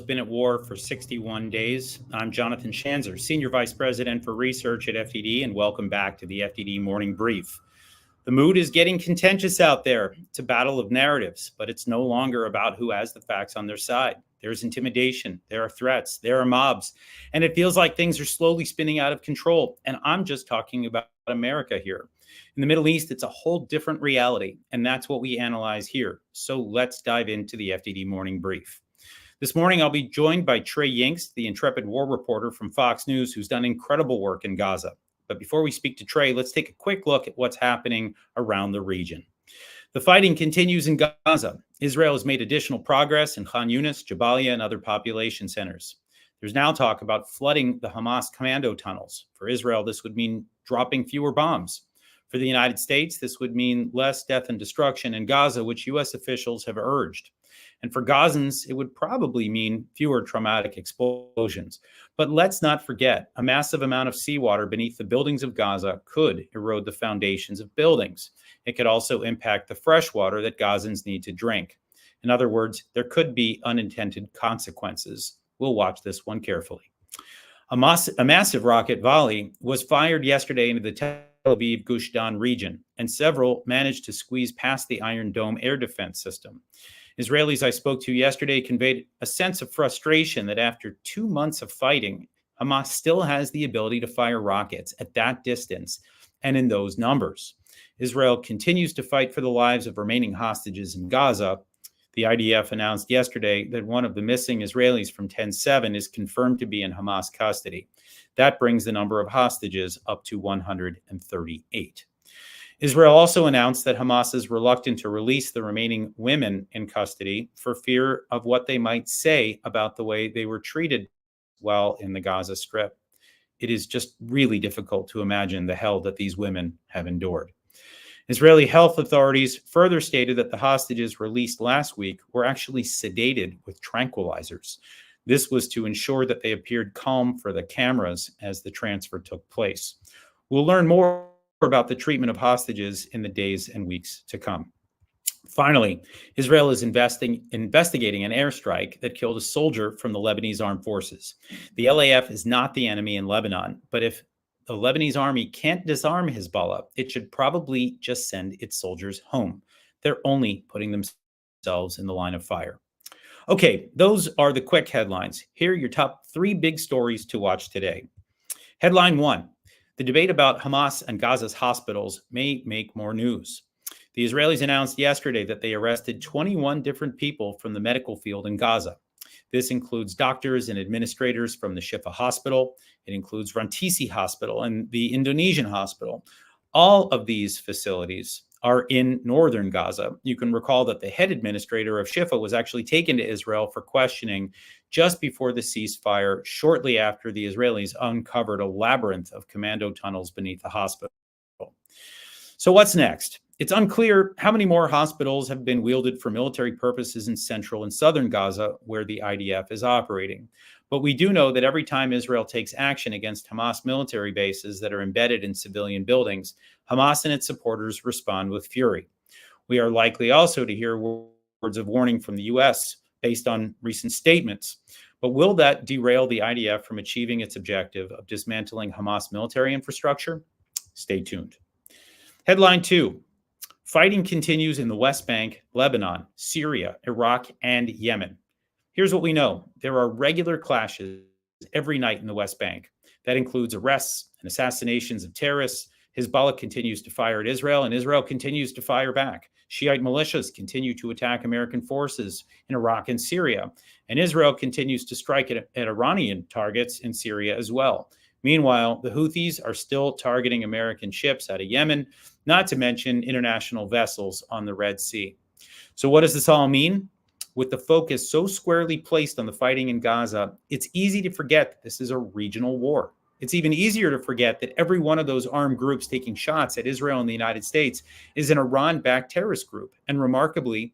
been at war for 61 days. I'm Jonathan Schanzer, Senior Vice President for Research at FDD, and welcome back to the FDD Morning Brief. The mood is getting contentious out there. It's a battle of narratives, but it's no longer about who has the facts on their side. There's intimidation, there are threats, there are mobs, and it feels like things are slowly spinning out of control. And I'm just talking about America here. In the Middle East, it's a whole different reality, and that's what we analyze here. So let's dive into the FDD Morning Brief. This morning, I'll be joined by Trey Yingst, the intrepid war reporter from Fox News, who's done incredible work in Gaza. But before we speak to Trey, let's take a quick look at what's happening around the region. The fighting continues in Gaza. Israel has made additional progress in Khan Yunis, Jabalia, and other population centers. There's now talk about flooding the Hamas commando tunnels. For Israel, this would mean dropping fewer bombs. For the United States, this would mean less death and destruction in Gaza, which U.S. officials have urged. And for Gazans, it would probably mean fewer traumatic explosions. But let's not forget, a massive amount of seawater beneath the buildings of Gaza could erode the foundations of buildings. It could also impact the fresh water that Gazans need to drink. In other words, there could be unintended consequences. We'll watch this one carefully. A massive rocket volley was fired yesterday into the Tel Aviv Gush Dan region, and several managed to squeeze past the Iron Dome air defense system. Israelis I spoke to yesterday conveyed a sense of frustration that after 2 months of fighting, Hamas still has the ability to fire rockets at that distance and in those numbers. Israel continues to fight for the lives of remaining hostages in Gaza. The IDF announced yesterday that one of the missing Israelis from 10/7 is confirmed to be in Hamas custody. That brings the number of hostages up to 138. Israel also announced that Hamas is reluctant to release the remaining women in custody for fear of what they might say about the way they were treated while in the Gaza Strip. It is just really difficult to imagine the hell that these women have endured. Israeli health authorities further stated that the hostages released last week were actually sedated with tranquilizers. This was to ensure that they appeared calm for the cameras as the transfer took place. We'll learn more about the treatment of hostages in the days and weeks to come. Finally, Israel is investigating an airstrike that killed a soldier from the Lebanese armed forces. The LAF is not the enemy in Lebanon, but if the Lebanese army can't disarm Hezbollah, it should probably just send its soldiers home. They're only putting themselves in the line of fire. Okay, those are the quick headlines. Here are your top 3 big stories to watch today. Headline 1. The debate about Hamas and Gaza's hospitals may make more news. The Israelis announced yesterday that they arrested 21 different people from the medical field in Gaza. This includes doctors and administrators from the Shifa Hospital. It includes Rantisi Hospital and the Indonesian Hospital. All of these facilities are in northern Gaza. You can recall that the head administrator of Shifa was actually taken to Israel for questioning just before the ceasefire, shortly after the Israelis uncovered a labyrinth of commando tunnels beneath the hospital. So what's next? It's unclear how many more hospitals have been wielded for military purposes in central and southern Gaza, where the IDF is operating. But we do know that every time Israel takes action against Hamas military bases that are embedded in civilian buildings, Hamas and its supporters respond with fury. We are likely also to hear words of warning from the U.S. based on recent statements. But will that derail the IDF from achieving its objective of dismantling Hamas military infrastructure? Stay tuned. Headline 2. Fighting continues in the West Bank, Lebanon, Syria, Iraq, and Yemen. Here's what we know. There are regular clashes every night in the West Bank. That includes arrests and assassinations of terrorists. Hezbollah continues to fire at Israel, and Israel continues to fire back. Shiite militias continue to attack American forces in Iraq and Syria, and Israel continues to strike at Iranian targets in Syria as well. Meanwhile, the Houthis are still targeting American ships out of Yemen, not to mention international vessels on the Red Sea. So what does this all mean? With the focus so squarely placed on the fighting in Gaza, it's easy to forget that this is a regional war. It's even easier to forget that every one of those armed groups taking shots at Israel and the United States is an Iran-backed terrorist group. And remarkably,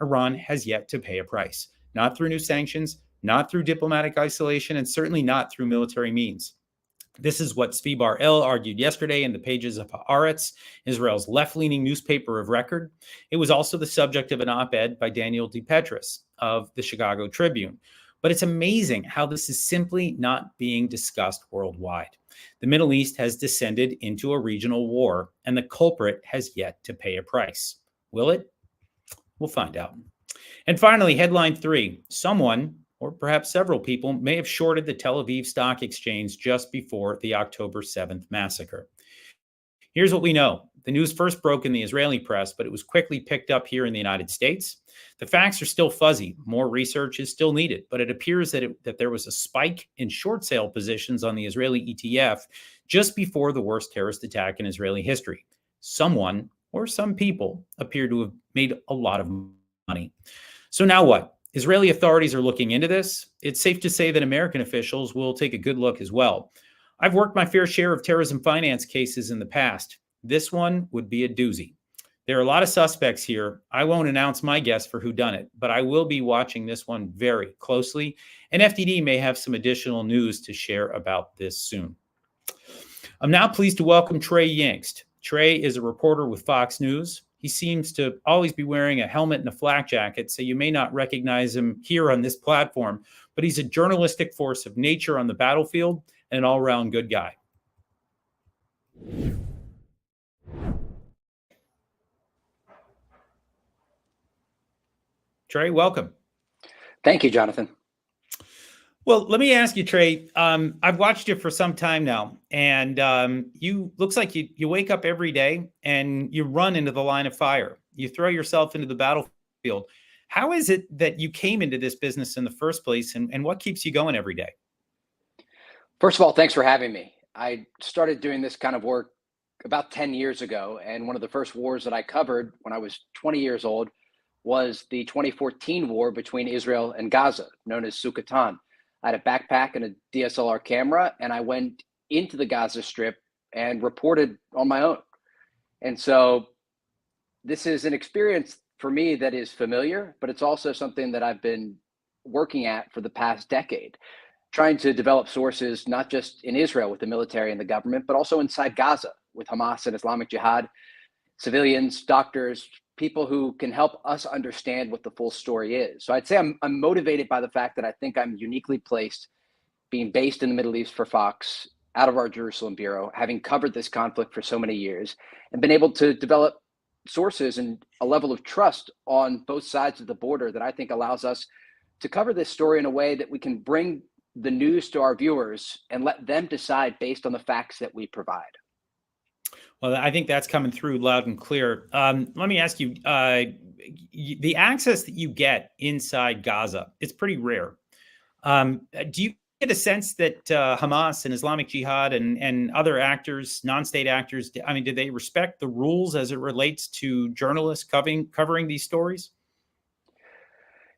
Iran has yet to pay a price, not through new sanctions, not through diplomatic isolation, and certainly not through military means. This is what Zvi Bar-El argued yesterday in the pages of Haaretz, Israel's left-leaning newspaper of record. It was also the subject of an op-ed by Daniel DePetris of the Chicago Tribune, But it's amazing how this is simply not being discussed worldwide. The Middle East has descended into a regional war, and the culprit has yet to pay a price. Will it? We'll find out. And finally, headline 3, someone, or perhaps several people, may have shorted the Tel Aviv Stock Exchange just before the October 7th massacre. Here's what we know. The news first broke in the Israeli press, but it was quickly picked up here in the United States. The facts are still fuzzy. More research is still needed, but it appears that there was a spike in short sale positions on the Israeli ETF just before the worst terrorist attack in Israeli history. Someone, or some people, appear to have made a lot of money. So now what? Israeli authorities are looking into this. It's safe to say that American officials will take a good look as well. I've worked my fair share of terrorism finance cases in the past. This one would be a doozy. There are a lot of suspects here. I won't announce my guess for who done it, but I will be watching this one very closely, and FDD may have some additional news to share about this soon. I'm now pleased to welcome Trey Yingst. Trey is a reporter with Fox News. He seems to always be wearing a helmet and a flak jacket, so you may not recognize him here on this platform, but he's a journalistic force of nature on the battlefield and an all-around good guy. Trey, welcome. Thank you, Jonathan. Well, let me ask you, Trey. I've watched you for some time now, and you looks like you wake up every day and you run into the line of fire. You throw yourself into the battlefield. How is it that you came into this business in the first place, and what keeps you going every day? First of all, thanks for having me. I started doing this kind of work about 10 years ago, and one of the first wars that I covered when I was 20 years old was the 2014 war between Israel and Gaza, known as Sukkot. I had a backpack and a DSLR camera, and I went into the Gaza Strip and reported on my own. And so this is an experience for me that is familiar, but it's also something that I've been working at for the past decade, trying to develop sources, not just in Israel with the military and the government, but also inside Gaza with Hamas and Islamic Jihad, civilians, doctors, people who can help us understand what the full story is. So I'd say I'm motivated by the fact that I think I'm uniquely placed, being based in the Middle East for Fox, out of our Jerusalem bureau, having covered this conflict for so many years, and been able to develop sources and a level of trust on both sides of the border that I think allows us to cover this story in a way that we can bring the news to our viewers and let them decide based on the facts that we provide. Well, I think that's coming through loud and clear. Let me ask you, the access that you get inside Gaza, it's pretty rare. Do you get a sense that Hamas and Islamic Jihad and other actors, non-state actors, I mean, do they respect the rules as it relates to journalists covering these stories?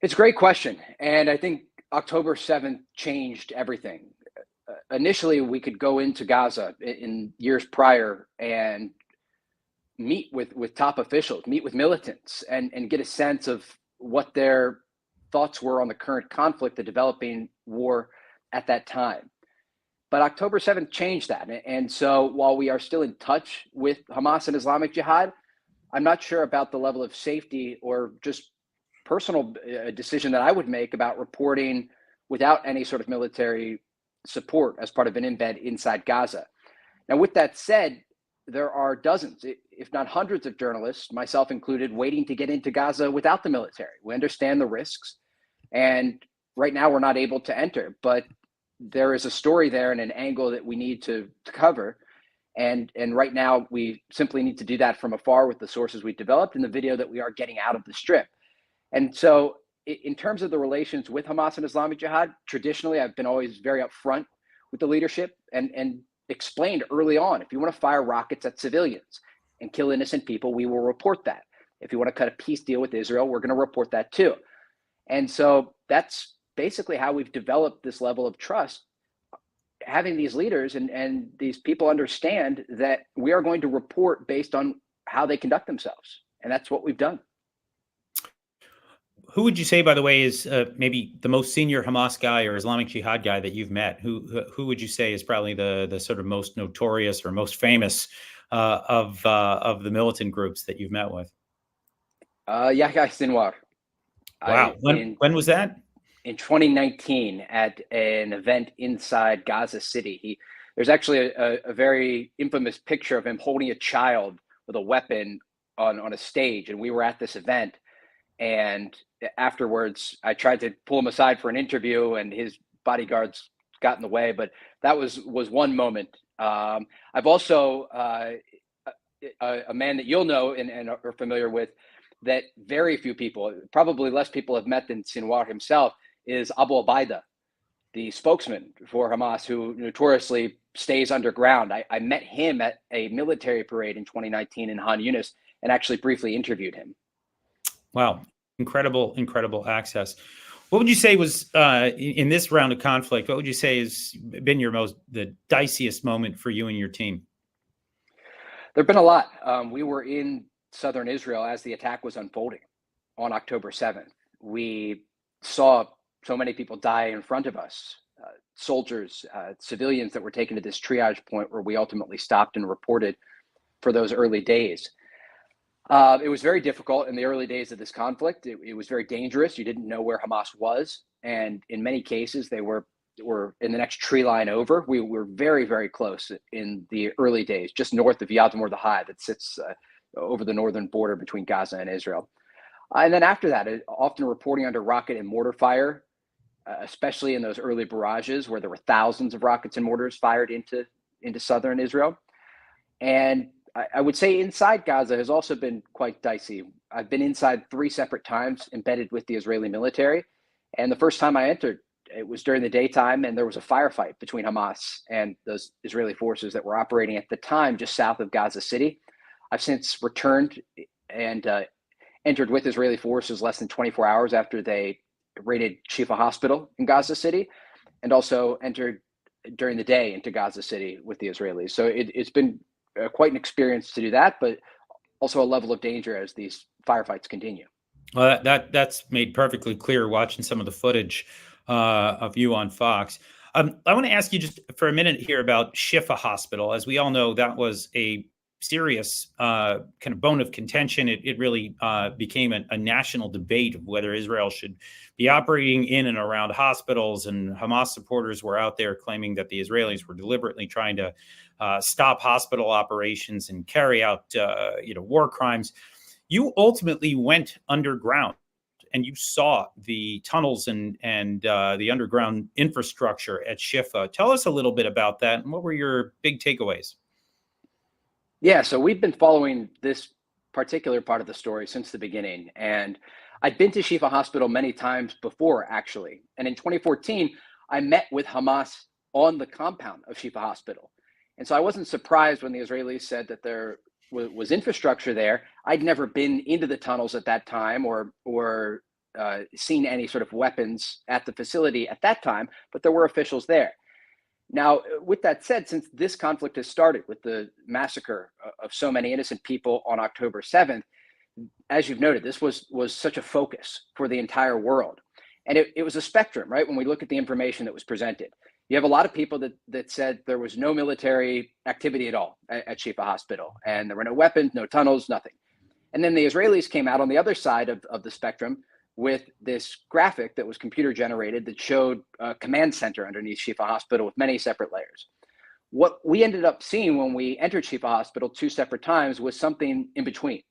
It's a great question. And I think October 7th changed everything. Initially, we could go into Gaza in years prior and meet with top officials, meet with militants, and get a sense of what their thoughts were on the current conflict, the developing war at that time. But October 7th changed that. And so while we are still in touch with Hamas and Islamic Jihad, I'm not sure about the level of safety or just personal decision that I would make about reporting without any sort of military support as part of an embed inside Gaza. Now, with that said, there are dozens, if not hundreds of journalists, myself included, waiting to get into Gaza without the military. We understand the risks, and right now we're not able to enter, but there is a story there and an angle that we need to cover. And right now we simply need to do that from afar with the sources we developed and the video that we are getting out of the Strip. And so in terms of the relations with Hamas and Islamic Jihad, traditionally, I've been always very upfront with the leadership and explained early on, if you want to fire rockets at civilians and kill innocent people, we will report that. If you want to cut a peace deal with Israel, we're going to report that too. And so that's basically how we've developed this level of trust, having these leaders and these people understand that we are going to report based on how they conduct themselves. And that's what we've done. Who would you say, by the way, is maybe the most senior Hamas guy or Islamic Jihad guy that you've met? Who would you say is probably the sort of most notorious or most famous of the militant groups that you've met with? Yahya Sinwar. Wow. When was that? in 2019 at an event inside Gaza City. There's actually a very infamous picture of him holding a child with a weapon on a stage, and we were at this event. And afterwards, I tried to pull him aside for an interview, and his bodyguards got in the way. But that was one moment. I've also a man that you'll know and are familiar with, that very few people, probably less people, have met than Sinwar himself, is Abu Obaida, the spokesman for Hamas, who notoriously stays underground. I met him at a military parade in 2019 in Han Yunis and actually briefly interviewed him. Wow. Incredible access. What would you say was in this round of conflict, what would you say has been the diciest moment for you and your team? There've been a lot. We were in southern Israel as the attack was unfolding on October 7th. We saw so many people die in front of us, soldiers, civilians that were taken to this triage point where we ultimately stopped and reported for those early days. It was very difficult in the early days of this conflict. It was very dangerous. You didn't know where Hamas was. And in many cases, they were in the next tree line over. We were very, very close in the early days, just north of Yad Mordechai, that sits over the northern border between Gaza and Israel. And then after that, often reporting under rocket and mortar fire, especially in those early barrages where there were thousands of rockets and mortars fired into southern Israel. And I would say inside Gaza has also been quite dicey. I've been inside 3 separate times embedded with the Israeli military. And the first time I entered, it was during the daytime, and there was a firefight between Hamas and those Israeli forces that were operating at the time just south of Gaza City. I've since returned and entered with Israeli forces less than 24 hours after they raided Shifa Hospital in Gaza City, and also entered during the day into Gaza City with the Israelis. So it's been quite an experience to do that, but also a level of danger as these firefights continue. Well, that's made perfectly clear watching some of the footage of you on Fox. I want to ask you just for a minute here about Shifa Hospital. As we all know, that was a serious kind of bone of contention. It really became a national debate of whether Israel should be operating in and around hospitals, and Hamas supporters were out there claiming that the Israelis were deliberately trying to stop hospital operations and carry out war crimes. You ultimately went underground and you saw the tunnels and the underground infrastructure at Shifa. Tell us a little bit about that, and what were your big takeaways? Yeah, so we've been following this particular part of the story since the beginning. And I'd been to Shifa Hospital many times before, actually. And in 2014, I met with Hamas on the compound of Shifa Hospital. And so I wasn't surprised when the Israelis said that there was infrastructure there. I'd never been into the tunnels at that time or seen any sort of weapons at the facility at that time, but there were officials there. Now, with that said, since this conflict has started with the massacre of so many innocent people on October 7th, as you've noted, this was such a focus for the entire world. And it was a spectrum, right? When we look at the information that was presented, you have a lot of people that said there was no military activity at all at Shifa Hospital, and there were no weapons, no tunnels, nothing. And then the Israelis came out on the other side of the spectrum with this graphic that was computer generated that showed a command center underneath Shifa Hospital with many separate layers. What we ended up seeing when we entered Shifa Hospital 2 separate times was something in between.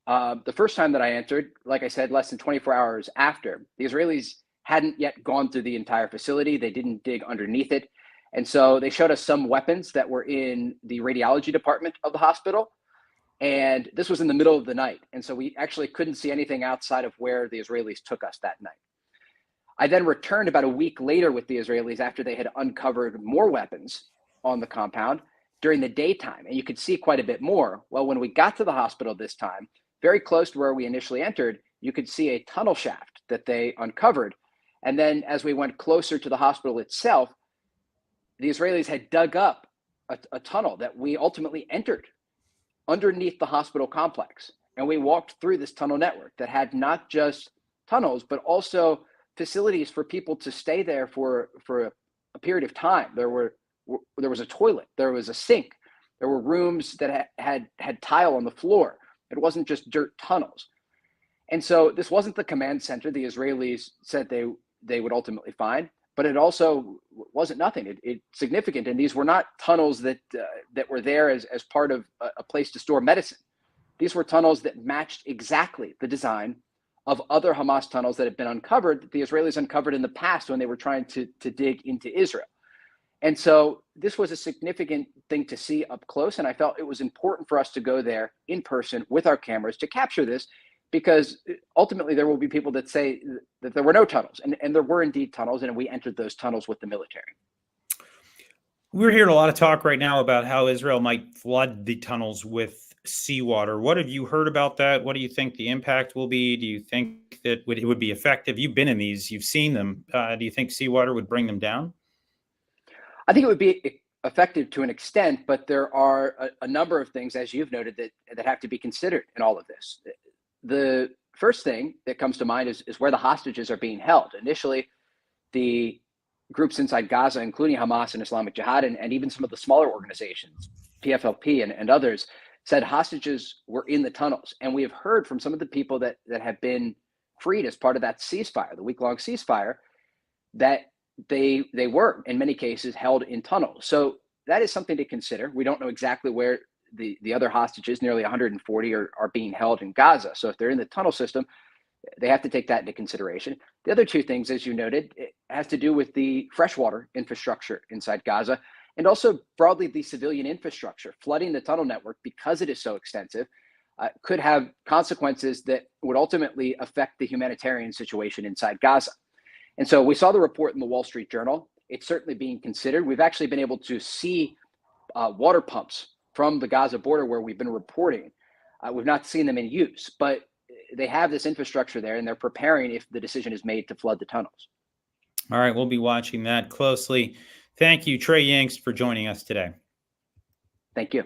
The first time that I entered, like I said, less than 24 hours after, the Israelis hadn't yet gone through the entire facility. They didn't dig underneath it. And so they showed us some weapons that were in the radiology department of the hospital. And this was in the middle of the night. And so we actually couldn't see anything outside of where the Israelis took us that night. I then returned about a week later with the Israelis after they had uncovered more weapons on the compound during the daytime. And you could see quite a bit more. Well, when we got to the hospital this time, very close to where we initially entered, you could see a tunnel shaft that they uncovered. And then as we went closer to the hospital itself, the Israelis had dug up a tunnel that we ultimately entered underneath the hospital complex. And we walked through this tunnel network that had not just tunnels, but also facilities for people to stay there for a period of time. There was a toilet, there was a sink, there were rooms that had tile on the floor. It wasn't just dirt tunnels. And so this wasn't the command center the Israelis said they would ultimately find. But it also wasn't nothing. It's significant. And these were not tunnels that were there as part of a place to store medicine. These were tunnels that matched exactly the design of other Hamas tunnels that had been uncovered, that the Israelis uncovered in the past when they were trying to dig into Israel. And so this was a significant thing to see up close. And I felt it was important for us to go there in person with our cameras to capture this, because ultimately there will be people that say that there were no tunnels. And there were indeed tunnels, and we entered those tunnels with the military. We're hearing a lot of talk right now about how Israel might flood the tunnels with seawater. What have you heard about that? What do you think the impact will be? Do you think that it would be effective? You've been in these, you've seen them. Do you think seawater would bring them down? I think it would be effective to an extent, but there are a number of things, as you've noted, that have to be considered in all of this. The first thing that comes to mind is where the hostages are being held. Initially, the groups inside Gaza, including Hamas and Islamic Jihad, and even some of the smaller organizations, PFLP and others, said hostages were in the tunnels. And we have heard from some of the people that have been freed as part of that ceasefire, the week-long ceasefire, that they were, in many cases, held in tunnels. So that is something to consider. We don't know exactly where the other hostages, nearly 140, are being held in Gaza. So if they're in the tunnel system, they have to take that into consideration. The other two things, as you noted, it has to do with the freshwater infrastructure inside Gaza, and also broadly the civilian infrastructure. Flooding the tunnel network, because it is so extensive, could have consequences that would ultimately affect the humanitarian situation inside Gaza. And so we saw the report in the Wall Street Journal. It's certainly being considered. We've actually been able to see water pumps from the Gaza border where we've been reporting. We've not seen them in use, but they have this infrastructure there, and they're preparing if the decision is made to flood the tunnels. All right, we'll be watching that closely. Thank you, Trey Yingst, for joining us today. Thank you.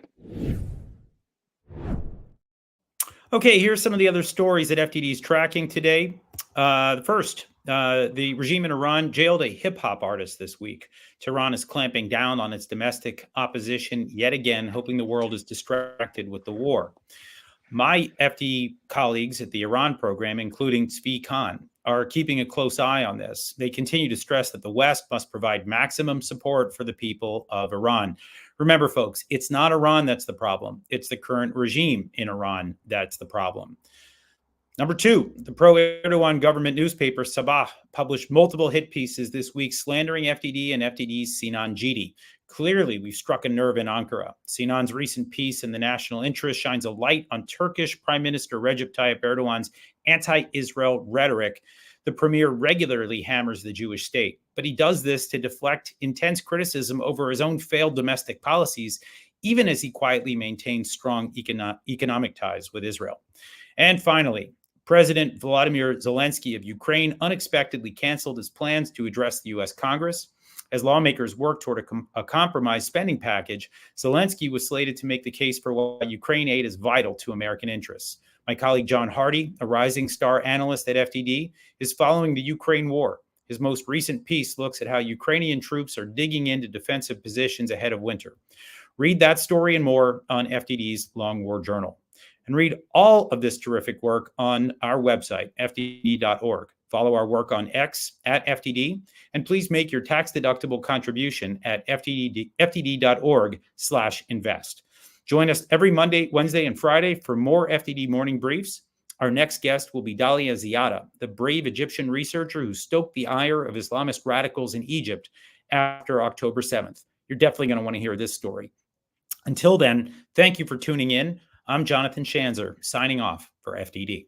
Okay, here's some of the other stories that FDD is tracking today. First, the regime in Iran jailed a hip-hop artist this week. Tehran is clamping down on its domestic opposition yet again, hoping the world is distracted with the war. My FD colleagues at the Iran program, including Tzvi Khan, are keeping a close eye on this. They continue to stress that the West must provide maximum support for the people of Iran. Remember, folks, it's not Iran that's the problem. It's the current regime in Iran that's the problem. Number two, the pro-Erdogan government newspaper Sabah published multiple hit pieces this week slandering FDD and FDD's Sinan Jidi. Clearly, we've struck a nerve in Ankara. Sinan's recent piece in the National Interest shines a light on Turkish Prime Minister Recep Tayyip Erdogan's anti-Israel rhetoric. The premier regularly hammers the Jewish state, but he does this to deflect intense criticism over his own failed domestic policies, even as he quietly maintains strong economic ties with Israel. And finally, President Volodymyr Zelensky of Ukraine unexpectedly canceled his plans to address the U.S. Congress. As lawmakers work toward a compromise spending package, Zelensky was slated to make the case for why Ukraine aid is vital to American interests. My colleague John Hardy, a rising star analyst at FDD, is following the Ukraine war. His most recent piece looks at how Ukrainian troops are digging into defensive positions ahead of winter. Read that story and more on FDD's Long War Journal. And read all of this terrific work on our website, fdd.org. Follow our work on X at FDD, and please make your tax-deductible contribution at fdd.org/invest. Join us every Monday, Wednesday, and Friday for more FDD morning briefs. Our next guest will be Dalia Ziada, the brave Egyptian researcher who stoked the ire of Islamist radicals in Egypt after October 7th. You're definitely going to want to hear this story. Until then, thank you for tuning in. I'm Jonathan Schanzer, signing off for FDD.